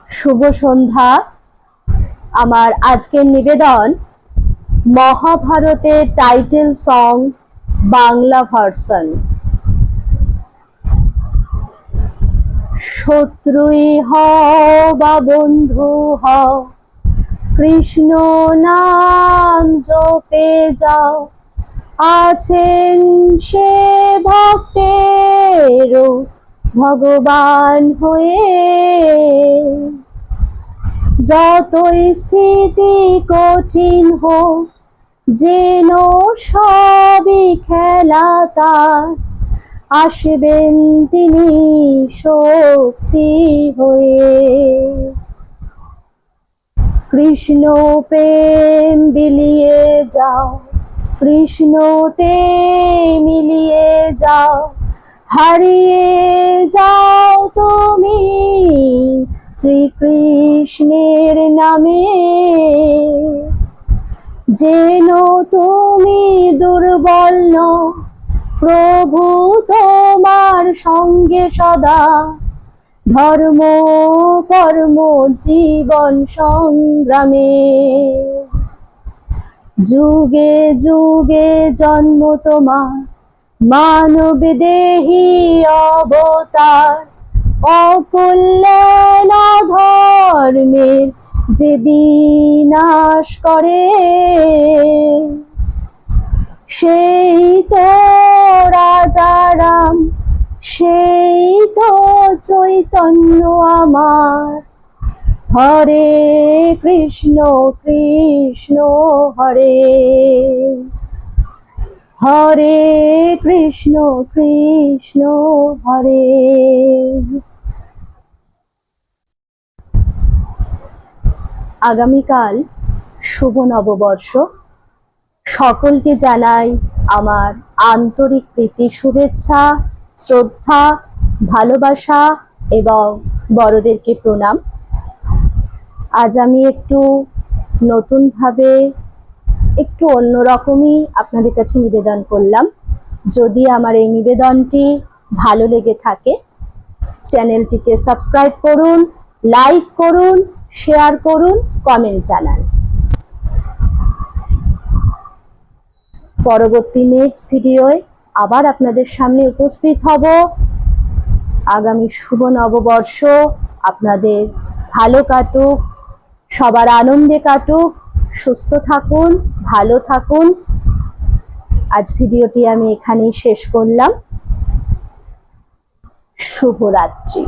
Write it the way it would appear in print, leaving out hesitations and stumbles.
শুভ সন্ধ্যা। আমার আজকের নিবেদন মহাভারতের টাইটেল সং বাংলা ভার্সন। শত্রুই হও বা বন্ধু হও, কৃষ্ণ নাম জপে যাও। আছেন সে ভক্তেরও ভগবান হয়ে। যতই স্থিতি কঠিন হোক, যেন সবই খেলা তার। আসবেন তিনি শক্তি হয়ে। কৃষ্ণ প্রেম বিলিয়ে যাও, কৃষ্ণতে মিলিয়ে যাও। হারিয়ে যাও তুমি শ্রীকৃষ্ণের নামে। যেন তুমি দুর্বল নও, প্রভু তোমার সঙ্গে সদা। ধর্ম কর্ম জীবন সংগ্রামে। যুগে যুগে জন্ম তোমার, মানব দেহি অবতার। অকল্যাণ ধর্মের যে বিনাশ করে, সেই তো রাজা রাম, সেই তো চৈতন্য আমার। হরে কৃষ্ণ কৃষ্ণ হরে, হরে কৃষ্ণ কৃষ্ণ হরে। আগামীকাল শুভ নববর্ষ। সকলকে জানাই আমার আন্তরিক প্রীতি, শুভেচ্ছা, শ্রদ্ধা, ভালোবাসা এবং বড়দেরকে প্রণাম। আজ আমি একটু নতুনভাবে, একটু অন্যরকমই আপনাদের কাছে নিবেদন করলাম। যদি আমার এই নিবেদনটি ভালো লেগে থাকে, চ্যানেলটিকে সাবস্ক্রাইব করুন, লাইক করুন, শেয়ার করুন, কমেন্ট জানান। পরবর্তী নেক্সট ভিডিওয় আবার আপনাদের সামনে উপস্থিত হব। আগামী শুভ নববর্ষ আপনাদের ভালো কাটুক, সবার আনন্দে কাটুক। সুস্থ থাকুন, ভালো থাকুন। আজ ভিডিওটি আমি এখানেই শেষ করলাম। শুভরাত্রি।